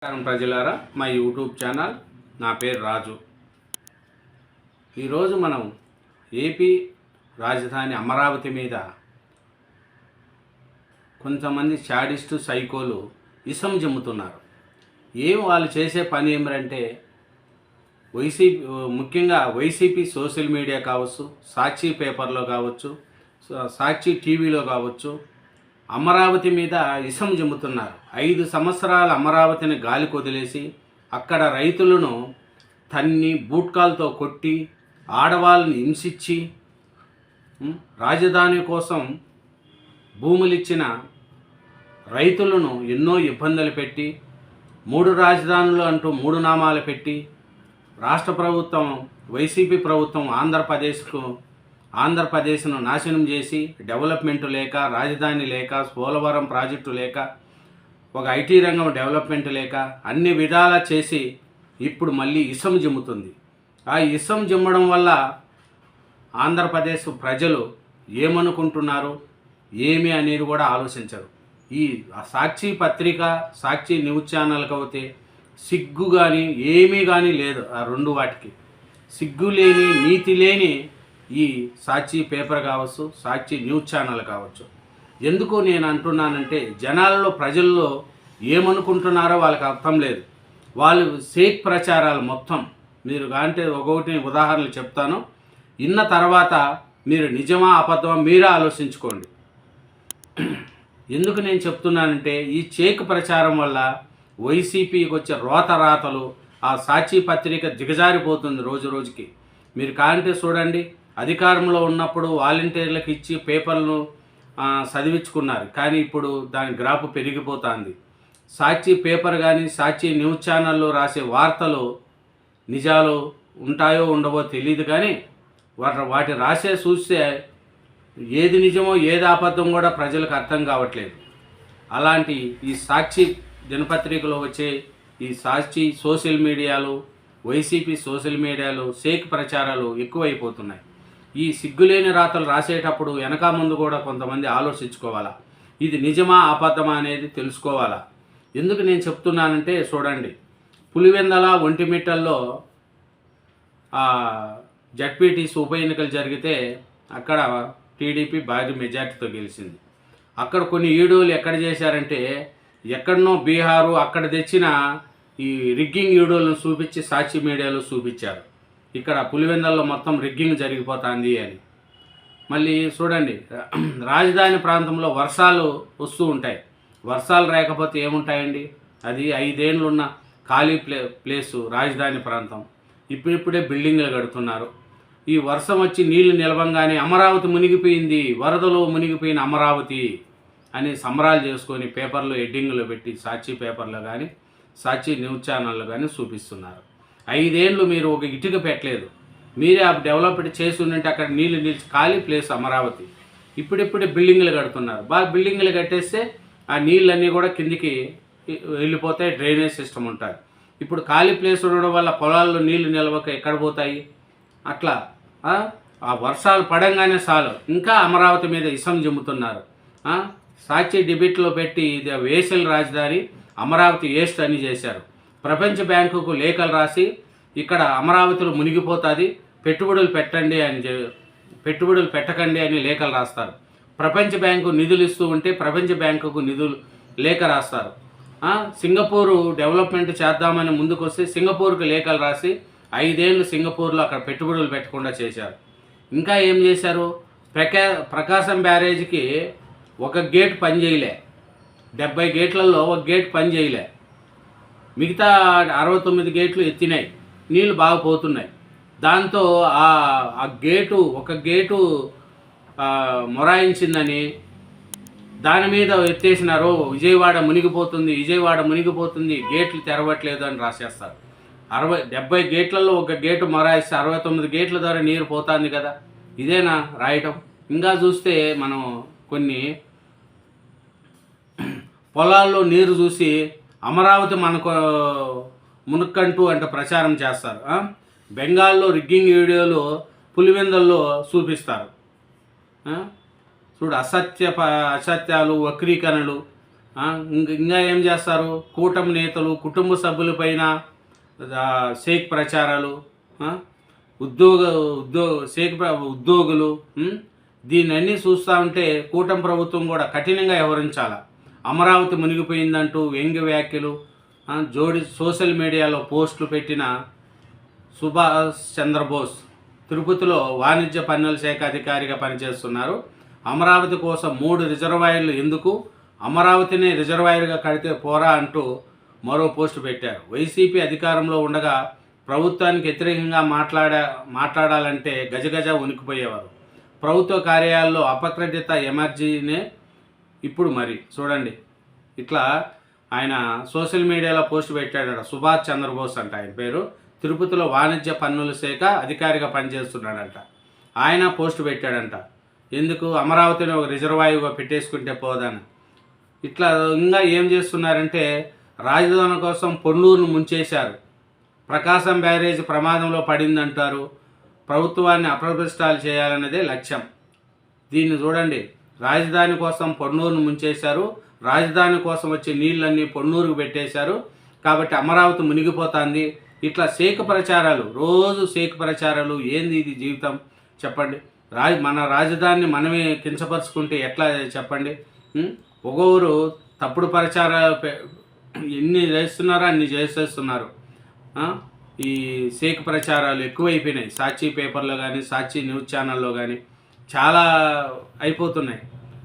నమస్కారం ప్రజలారా, మా యూట్యూబ్ ఛానల్. నా పేరు రాజు. ఈరోజు మనం ఏపీ రాజధాని అమరావతి మీద కొంతమంది శాడిస్టు సైకోలు ఇసం జమ్ముతున్నారు. వాళ్ళు చేసే పని ఏమిటంటే ముఖ్యంగా వైసీపీ సోషల్ మీడియా కావచ్చు, సాక్షి పేపర్లో కావచ్చు, సాక్షి టీవీలో కావచ్చు, అమరావతి మీద ఇసం జమ్ముతున్నారు. 5 సంవత్సరాల అమరావతిని గాలి కొదిలేసి అక్కడ రైతులను తన్ని బూట్కాలతో కొట్టి ఆడవాళ్ళని హింసించి రాజధాని కోసం భూములిచ్చిన రైతులను ఎన్నో ఇబ్బందులు పెట్టి 3 రాజధానులు అంటూ 3 నామాలు పెట్టి రాష్ట్ర ప్రభుత్వం వైసీపీ ప్రభుత్వం ఆంధ్రప్రదేశ్ను నాశనం చేసి డెవలప్మెంట్ లేక, రాజధాని లేక, పోలవరం ప్రాజెక్టు లేక, ఒక ఐటీ రంగం డెవలప్మెంట్ లేక అన్ని విధాలా చేసి ఇప్పుడు మళ్ళీ ఇసం జమ్ముతుంది. ఆ ఇసం జమ్మడం వల్ల ఆంధ్రప్రదేశ్ ప్రజలు ఏమనుకుంటున్నారు ఏమి అనేది కూడా ఆలోచించరు. ఈ సాక్షి పత్రిక, సాక్షి న్యూస్ ఛానల్కి అయితే సిగ్గు కానీ ఏమీ కానీ లేదు. ఆ 2 వాటికి సిగ్గు లేని, నీతి లేని ఈ సాక్షి పేపర్ కావచ్చు, సాక్షి న్యూస్ ఛానల్ కావచ్చు. ఎందుకు నేను అంటున్నానంటే జనాల్లో, ప్రజల్లో ఏమనుకుంటున్నారో వాళ్ళకి అర్థం లేదు. వాళ్ళు ఫేక్ ప్రచారాలు మొత్తం మీరు అంటే ఒకటి ఉదాహరణలు చెప్తాను. ఇన్న తర్వాత మీరు నిజమా అబద్ధమా మీరే ఆలోచించుకోండి. ఎందుకు నేను చెప్తున్నానంటే ఈ ఫేక్ ప్రచారం వల్ల వైసీపీకి వచ్చే రోతరాతలు, ఆ సాక్షి పత్రిక దిగజారిపోతుంది రోజు రోజుకి. మీరు కాంటే చూడండి, అధికారంలో ఉన్నప్పుడు వాలంటీర్లకు ఇచ్చి పేపర్లను చదివించుకున్నారు, కానీ ఇప్పుడు దాని గ్రాఫ్ పెరిగిపోతుంది. సాక్షి పేపర్ కానీ, సాక్షి న్యూస్ ఛానల్లో రాసే వార్తలు నిజాలు ఉంటాయో ఉండవో తెలియదు, కానీ వాటి రాసే చూస్తే ఏది నిజమో ఏది అబద్ధం కూడా ప్రజలకు అర్థం కావట్లేదు. అలాంటి ఈ సాక్షి దినపత్రికలో వచ్చే ఈ సాక్షి సోషల్ మీడియాలు, వైసీపీ సోషల్ మీడియాలు ఫేక్ ప్రచారాలు ఎక్కువైపోతున్నాయి. ఈ సిగ్గులేని రాతలు రాసేటప్పుడు వెనక ముందు కూడా కొంతమంది ఆలోచించుకోవాలా, ఇది నిజమా అబద్ధమా అనేది తెలుసుకోవాలా. ఎందుకు నేను చెప్తున్నానంటే చూడండి, పులివెందల, ఒంటిమిట్టల్లో జడ్పీటీసీ ఉప ఎన్నికలు జరిగితే అక్కడ టీడీపీ భారీ మెజార్టీతో గెలిచింది. అక్కడ కొన్ని వీడియోలు ఎక్కడ చేశారంటే ఎక్కడనో బీహారు అక్కడ తెచ్చిన ఈ రిగ్గింగ్ వీడియోలను చూపించి సాక్షి మీడియాలో చూపించారు. ఇక్కడ పులివెందల్లో మొత్తం రిగ్గింగ్ జరిగిపోతుంది అని. మళ్ళీ చూడండి, రాజధాని ప్రాంతంలో వర్షాలు వస్తూ ఉంటాయి. వర్షాలు రాకపోతే ఏముంటాయండి? అది 5 ఏళ్ళు ఉన్న ఖాళీ ప్లేసు రాజధాని ప్రాంతం. ఇప్పుడిప్పుడే బిల్డింగ్లు కడుతున్నారు. ఈ వర్షం వచ్చి నీళ్లు నిలవంగానే అమరావతి మునిగిపోయింది, వరదలో మునిగిపోయిన అమరావతి అని సంబరాలు చేసుకొని పేపర్లో హెడ్డింగ్లో పెట్టి సాక్షి పేపర్లో కానీ, సాక్షి న్యూస్ ఛానల్లో కానీ చూపిస్తున్నారు. 5 ఏళ్ళు మీరు ఒక ఇటుక పెట్టలేదు. మీరే ఆ డెవలప్మెంట్ చేసి ఉంటే అక్కడ నీళ్ళు నిలిచి ఖాళీ ప్లేస్ అమరావతి. ఇప్పుడిప్పుడే బిల్డింగ్లు కడుతున్నారు. బాగా బిల్డింగ్లు కట్టేస్తే ఆ నీళ్ళన్నీ కూడా కిందికి వెళ్ళిపోతాయి, డ్రైనేజ్ సిస్టమ్ ఉంటుంది. ఇప్పుడు ఖాళీ ప్లేస్ ఉండడం వల్ల పొలాల్లో నీళ్లు నిలవక ఎక్కడ పోతాయి? అట్లా ఆ వర్షాలు పడంగానే చాలు ఇంకా అమరావతి మీద ఇసం జమ్ముతున్నారు. సాక్షి డిబేట్లో పెట్టి ఇది వేసల్ రాజధాని, అమరావతి వేస్ట్ అని చేశారు. ప్రపంచ బ్యాంకుకు లేఖలు రాసి ఇక్కడ అమరావతిలో మునిగిపోతుంది, పెట్టుబడులు పెట్టకండి అని లేఖలు రాస్తారు. ప్రపంచ బ్యాంకు నిధులు ఇస్తూ ఉంటే ప్రపంచ బ్యాంకుకు నిధులు లేఖ రాస్తారు. సింగపూరు డెవలప్మెంట్ చేద్దామని ముందుకు వస్తే సింగపూర్కు లేఖలు రాసి 5 ఏళ్ళు సింగపూర్లో అక్కడ పెట్టుబడులు పెట్టకుండా చేశారు. ఇంకా ఏం చేశారు? ప్రకాశం బ్యారేజ్కి ఒక గేట్ పని చేయలే, 70 గేట్లలో ఒక గేట్ పని చేయలే, మిగతా 69 గేట్లు ఎత్తినాయి, నీళ్ళు బాగా పోతున్నాయి. దాంతో ఒక గేటు మొరాయించిందని దాని మీద ఎత్తేసినారు. విజయవాడ మునిగిపోతుంది, గేట్లు తెరవట్లేదు అని రాసేస్తారు. 70 గేట్లలో ఒక గేటు మొరాయిస్తే 69 గేట్ల ద్వారా నీరు పోతుంది కదా, ఇదేనా రాయటం? ఇంకా చూస్తే మనం కొన్ని పొలాల్లో నీరు చూసి అమరావతి మనకు మునక్కంటూ అంటే ప్రచారం చేస్తారు. బెంగాల్లో రిగ్గింగ్ వీడియోలు పులివెందల్లో చూపిస్తారు. చూడు, అసత్యాలు, వక్రీకరణలు, ఇంకా ఏం చేస్తారు? కూటమి నేతలు కుటుంబ సభ్యులపైన షేక్ ప్రచారాలు, ఉద్యోగులు, దీన్ని చూస్తూ ఉంటే కూటమి ప్రభుత్వం కూడా కఠినంగా వ్యవహరించాలి. అమరావతి మునిగిపోయిందంటూ వ్యంగ్య వ్యాఖ్యలు సోషల్ మీడియాలో పోస్టులు పెట్టిన సుభాష్ చంద్రబోస్ తిరుపతిలో వాణిజ్య పన్నుల శాఖ అధికారిగా పనిచేస్తున్నారు. అమరావతి కోసం 3 రిజర్వాయర్లు ఎందుకు, అమరావతిని రిజర్వాయర్గా కడితే పోరా అంటూ మరో పోస్టు పెట్టారు. వైసీపీ అధికారంలో ఉండగా ప్రభుత్వానికి వ్యతిరేకంగా మాట్లాడాలంటే గజగజ ఉనికిపోయేవారు. ప్రభుత్వ కార్యాలయాల్లో అపక్రదిత ఎమర్జీనే ఇప్పుడు మరి చూడండి. ఇట్లా ఆయన సోషల్ మీడియాలో పోస్ట్ పెట్టాడట. సుభాష్ చంద్రబోస్ అంట ఆయన పేరు. తిరుపతిలో వాణిజ్య పన్నుల శాఖ అధికారిగా పనిచేస్తున్నాడంట. ఆయన పోస్ట్ పెట్టాడంట. ఎందుకు? అమరావతిని ఒక రిజర్వాయుగా పెట్టేసుకుంటే పోదని. ఇట్లా ఇంకా ఏం చేస్తున్నారంటే రాజధాని కోసం పొన్నూరును ముంచేశారు. ప్రకాశం బ్యారేజ్ ప్రమాదంలో పడిందంటారు. ప్రభుత్వాన్ని అప్రతిష్టాలు చేయాలన్నదే లక్ష్యం. దీన్ని చూడండి. రాజధాని కోసం పొన్నూరును ముంచేశారు. రాజధాని కోసం వచ్చే నీళ్ళన్నీ పొన్నూరుకు పెట్టేశారు. కాబట్టి అమరావతి మునిగిపోతుంది. ఇట్లా షేక్ ప్రచారాలు, రోజు షేక్ ప్రచారాలు. ఏంది ఇది జీవితం చెప్పండి? మన రాజధానిని మనమే కించపరుచుకుంటే ఎట్లా చెప్పండి? ఒక్కొక్కరు తప్పుడు ప్రచారాలు ఎన్ని చేస్తున్నారో అన్ని చేసేస్తున్నారు. ఈ షేక్ ప్రచారాలు ఎక్కువైపోయినాయి. సాక్షి పేపర్లో కానీ సాక్షి న్యూస్ ఛానల్లో కానీ చాలా అయిపోతున్నాయి.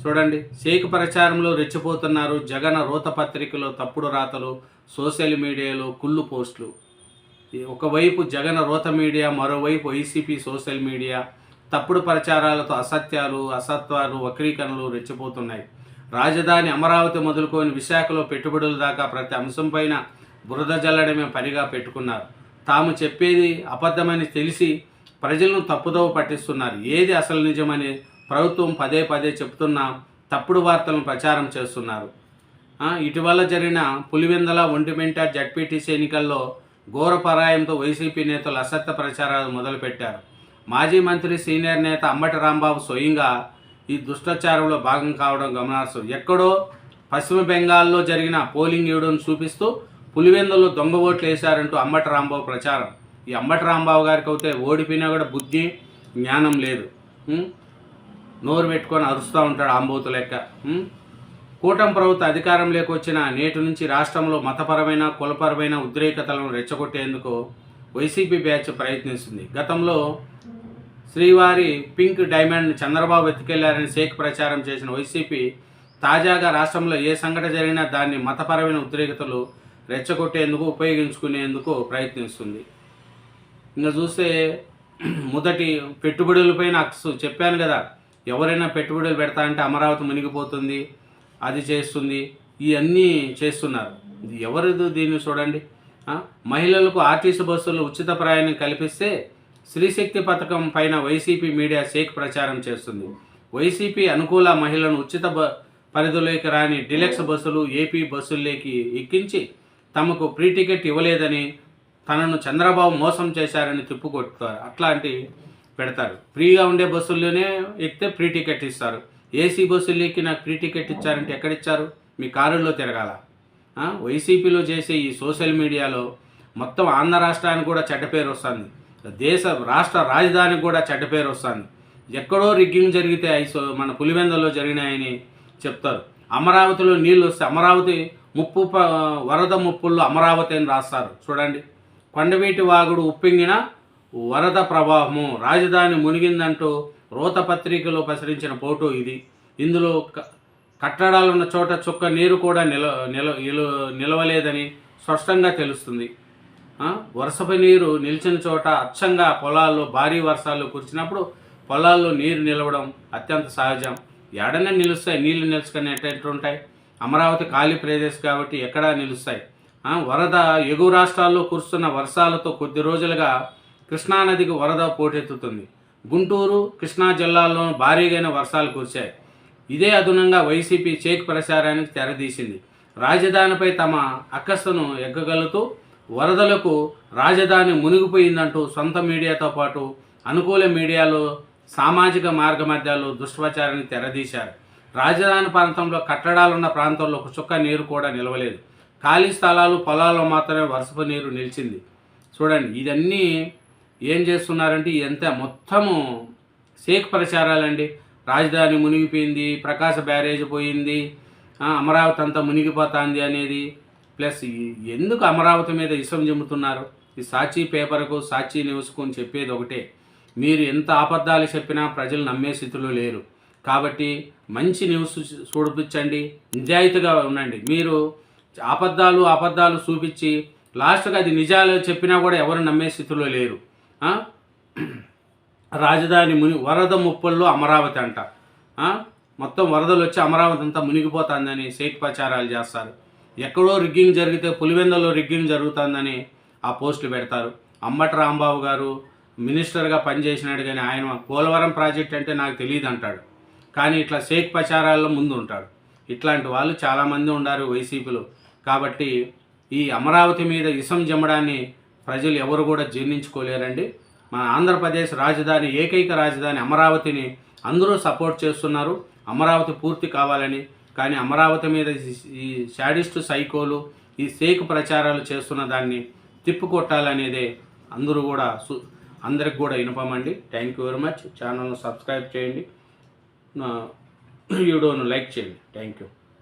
చూడండి, షేక్ ప్రచారంలో రెచ్చిపోతున్నారు. జగన్ రోత పత్రికలో తప్పుడు రాతలు, సోషల్ మీడియాలో కుళ్ళు పోస్టులు. ఒకవైపు జగన్ రోత మీడియా, మరోవైపు వైసీపీ సోషల్ మీడియా తప్పుడు ప్రచారాలతో అసత్వాలు, వక్రీకరణలు రెచ్చిపోతున్నాయి. రాజధాని అమరావతి మొదలుకొని విశాఖలో పెట్టుబడుల దాకా ప్రతి అంశంపైన బురద జల్లడమే పనిగా పెట్టుకున్నారు. తాము చెప్పేది అబద్ధమని తెలిసి ప్రజలను తప్పుదోవ పట్టిస్తున్నారు. ఏది అసలు నిజమని ప్రభుత్వం పదే పదే చెప్తున్నా తప్పుడు వార్తలను ప్రచారం చేస్తున్నారు. ఇటీవల జరిగిన పులివెందల, ఒంటిమింట జడ్పీటీసీ ఎన్నికల్లో ఘోరపరాయంతో వైసీపీ నేతలు అసత్య ప్రచారాలు మొదలుపెట్టారు. మాజీ మంత్రి సీనియర్ నేత అంబటి రాంబాబు స్వయంగా ఈ దుష్ప్రచారంలో భాగం కావడం గమనార్హం. ఎక్కడో పశ్చిమ బెంగాల్లో జరిగిన పోలింగ్ ఈవెంట్ను చూపిస్తూ పులివెందులో దొంగ ఓట్లు వేశారంటూ అంబటి రాంబాబు ప్రచారం. ఈ అంబటి రాంబాబు గారికి అయితే ఓడిపోయినా కూడా బుద్ధి జ్ఞానం లేదు. నోరు పెట్టుకొని అరుస్తూ ఉంటాడు ఆంబోతు లెక్క. కూటమి ప్రభుత్వ అధికారంలోకి వచ్చిన నేటి నుంచి రాష్ట్రంలో మతపరమైన, కులపరమైన ఉద్రేకతలను రెచ్చగొట్టేందుకు వైసీపీ బ్యాచ్ ప్రయత్నిస్తుంది. గతంలో శ్రీవారి పింక్ డైమండ్ చంద్రబాబు ఎత్తుకెళ్లారని షేక్ ప్రచారం చేసిన వైసీపీ తాజాగా రాష్ట్రంలో ఏ సంఘటన జరిగినా దాన్ని మతపరమైన ఉద్రేకతలు రెచ్చగొట్టేందుకు ఉపయోగించుకునేందుకు ప్రయత్నిస్తుంది. ఇంకా చూస్తే మొదటి పెట్టుబడులపైన చెప్పాను కదా, ఎవరైనా పెట్టుబడులు పెడతా అంటే అమరావతి మునిగిపోతుంది, అది చేస్తుంది, ఇవన్నీ చేస్తున్నారు. ఇది ఎవరిది? దీన్ని చూడండి. మహిళలకు ఆర్టీసీ బస్సులు ఉచిత ప్రయాణం కల్పిస్తే స్త్రీశక్తి పథకం పైన వైసీపీ మీడియా షేక్ ప్రచారం చేస్తుంది. వైసీపీ అనుకూల మహిళలను ఉచిత పరిధిలోకి రాని డిలక్స్ బస్సులు, ఏపీ బస్సుల్లోకి ఎక్కించి తమకు ఫ్రీ టికెట్ ఇవ్వలేదని, తనను చంద్రబాబు మోసం చేశారని తిప్పుకొట్టుతారు. అట్లాంటి పెడతారు. ఫ్రీగా ఉండే బస్సుల్లోనే ఎక్కితే ఫ్రీ టికెట్ ఇస్తారు. ఏసీ బస్సులు ఎక్కి నాకు ఫ్రీ టికెట్ ఇచ్చారంటే ఎక్కడిచ్చారు? మీ కారుల్లో తిరగాల. వైసీపీలో చేసే ఈ సోషల్ మీడియాలో మొత్తం ఆంధ్ర రాష్ట్రానికి కూడా చెడ్డ పేరు వస్తుంది. రాష్ట్ర రాజధానికి కూడా చెడ్డ పేరు వస్తుంది. ఎక్కడో రిగ్గింగ్ జరిగితే మన పులివెందులో జరిగినాయని చెప్తారు. అమరావతిలో నీళ్ళు వస్తే అమరావతి వరద ముప్పుల్లో అమరావతి అని రాస్తారు. చూడండి, కొండవీటి వాగుడు ఉప్పింగిన వరద ప్రవాహము, రాజధాని మునిగిందంటూ రోత పత్రికలో ప్రచురించిన ఫోటో ఇది. ఇందులో కట్టడాలున్న చోట చుక్క నీరు కూడా నిలవలేదని స్పష్టంగా తెలుస్తుంది. వర్షపు నీరు నిలిచిన చోట అచ్చంగా పొలాల్లో భారీ వర్షాలు కురిచినప్పుడు పొలాల్లో నీరు నిలవడం అత్యంత సహజం. ఎడనే నిలుస్తాయి, నీళ్లు నిలుచుకొని ఎట్టుంటాయి? అమరావతి ఖాళీ ప్రదేశం కాబట్టి ఎక్కడా నిలుస్తాయి. వరద ఎగువ రాష్ట్రాల్లో కురుస్తున్న వర్షాలతో కొద్ది రోజులుగా కృష్ణానదికి వరద పోటెత్తుతుంది. గుంటూరు, కృష్ణా జిల్లాల్లో భారీగైన వర్షాలు కురిశాయి. ఇదే అదనంగా వైసీపీ షేక్ ప్రచారానికి తెరదీసింది. రాజధానిపై తమ అక్కస్సును ఎగ్గగలుగుతూ వరదలకు రాజధాని మునిగిపోయిందంటూ సొంత మీడియాతో పాటు అనుకూల మీడియాలో, సామాజిక మార్గ మధ్యాల్లో దుష్ప్రచారాన్ని తెరదీశారు. రాజధాని ప్రాంతంలో కట్టడాలు ఉన్న ప్రాంతంలో ఒక చుక్క నీరు కూడా నిలవలేదు. ఖాళీ స్థలాలు పొలాల్లో మాత్రమే వర్షపు నీరు నిలిచింది. చూడండి, ఇదన్నీ ఏం చేస్తున్నారంటే ఇదంతా మొత్తము ఫేక్ ప్రచారాలండి. రాజధాని మునిగిపోయింది, ప్రకాశ బ్యారేజ్ పోయింది, అమరావతి అంతా మునిగిపోతుంది అనేది. ప్లస్ ఎందుకు అమరావతి మీద ఇసం జమ్ముతున్నారు? ఈ సాక్షి పేపర్కు, సాక్షి న్యూస్కు అని చెప్పేది ఒకటే, మీరు ఎంత అబద్ధాలు చెప్పినా ప్రజలు నమ్మే స్థితిలో లేరు. కాబట్టి మంచి న్యూస్ చూపించండి, నిజాయితీగా ఉండండి. మీరు అబద్ధాలు చూపించి లాస్ట్గా అది నిజాలు చెప్పినా కూడా ఎవరు నమ్మే స్థితిలో లేరు. రాజధాని వరద ముప్పుల్లో అమరావతి అంట, మొత్తం వరదలు వచ్చి అమరావతి అంతా మునిగిపోతుందని ఫేక్ ప్రచారాలు చేస్తారు. ఎక్కడో రిగ్గింగ్ జరిగితే పులివెందులో రిగ్గింగ్ జరుగుతుందని ఆ పోస్టులు పెడతారు. అంబటి రాంబాబు గారు మినిస్టర్గా పనిచేసినాడు, కానీ ఆయన పోలవరం ప్రాజెక్ట్ అంటే నాకు తెలియదు అంటాడు. కానీ ఇట్లా ఫేక్ ప్రచారాల్లో ముందు ఉంటాడు. ఇట్లాంటి వాళ్ళు చాలామంది ఉన్నారు వైసీపీలో. కాబట్టి ఈ అమరావతి మీద ఇసం జమ్మడాన్ని ప్రజలు ఎవరు కూడా జీర్ణించుకోలేరండి. మన ఆంధ్రప్రదేశ్ రాజధాని, ఏకైక రాజధాని అమరావతిని అందరూ సపోర్ట్ చేస్తున్నారు, అమరావతి పూర్తి కావాలని. కానీ అమరావతి మీద ఈ శాడిస్టు సైకోలు, ఈ ఫేక్ ప్రచారాలు చేస్తున్న దాన్ని తిప్పుకొట్టాలనేదే అందరికి కూడా వినపమండి. Thank you very much. ఛానల్ను సబ్స్క్రైబ్ చేయండి, వీడియోను లైక్ చేయండి. Thank you.